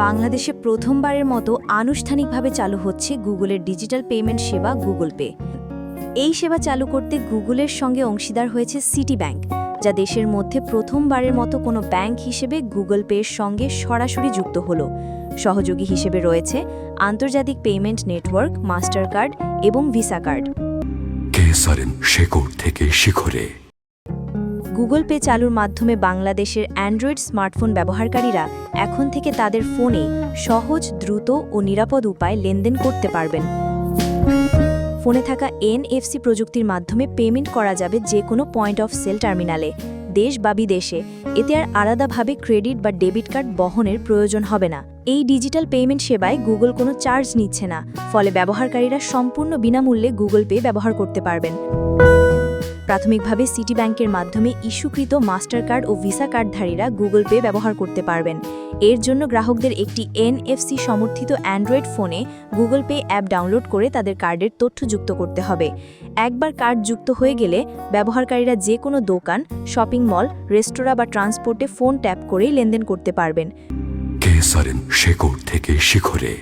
বাংলাদেশে প্রথমবারের মতো আনুষ্ঠানিকভাবে চালু হচ্ছে গুগলের ডিজিটাল পেমেন্ট সেবা গুগল পে। এই সেবা চালু করতে গুগলের সঙ্গে অংশীদার হয়েছে সিটি ব্যাংক, যা দেশের মধ্যে প্রথমবারের মতো কোনো ব্যাংক হিসেবে গুগল পের সঙ্গে সরাসরি যুক্ত হল। সহযোগী হিসেবে রয়েছে আন্তর্জাতিক পেমেন্ট নেটওয়ার্ক, মাস্টার কার্ড এবং ভিসা কার্ড। শেকড় থেকে শিখরে গুগল পে চালুর মাধ্যমে বাংলাদেশের অ্যান্ড্রয়েড স্মার্টফোন ব্যবহারকারীরা এখন থেকে তাদের ফোনে সহজ, দ্রুত ও নিরাপদ উপায়ে লেনদেন করতে পারবেন। ফোনে থাকা NFC প্রযুক্তির মাধ্যমে পেমেন্ট করা যাবে যে কোনো পয়েন্ট অফ সেল টার্মিনালে, দেশ বা বিদেশে। এতে আর আলাদাভাবে ক্রেডিট বা ডেবিট কার্ড বহনের প্রয়োজন হবে না। এই ডিজিটাল পেমেন্ট সেবায় গুগল কোনো চার্জ নিচ্ছে না, ফলে ব্যবহারকারীরা সম্পূর্ণ বিনামূল্যে গুগল পে ব্যবহার করতে পারবেন। প্রাথমিকভাবে সিটি ব্যাংকের মাধ্যমে ইস্যুকৃত মাস্টার কার্ড ও ভিসা কার্ডধারীরা গুগল পে ব্যবহার করতে পারবেন। এর জন্য গ্রাহকদের একটি NFC সমর্থিত অ্যান্ড্রয়েড ফোনে গুগল পে অ্যাপ ডাউনলোড করে তাদের কার্ডের তথ্য যুক্ত করতে হবে। একবার কার্ড যুক্ত হয়ে গেলে ব্যবহারকারীরা যে কোনো দোকান, শপিং মল, রেস্তোরাঁ বা ট্রান্সপোর্টে ফোন ট্যাপ করেই লেনদেন করতে পারবেন। শেকড় থেকে শিখরে।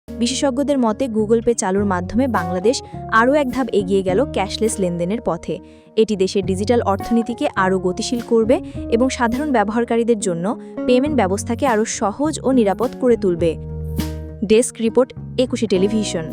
বিশেষজ্ঞদের মতে গুগল পে চালুর মাধ্যমে বাংলাদেশ আরও এক ধাপ এগিয়ে গেল ক্যাশলেস লেনদেনের পথে। এটি দেশের ডিজিটাল অর্থনীতিকে আরও গতিশীল করবে এবং সাধারণ ব্যবহারকারীদের জন্য পেমেন্ট ব্যবস্থাকে আরও সহজ ও নিরাপদ করে তুলবে। Desk report, 21 television.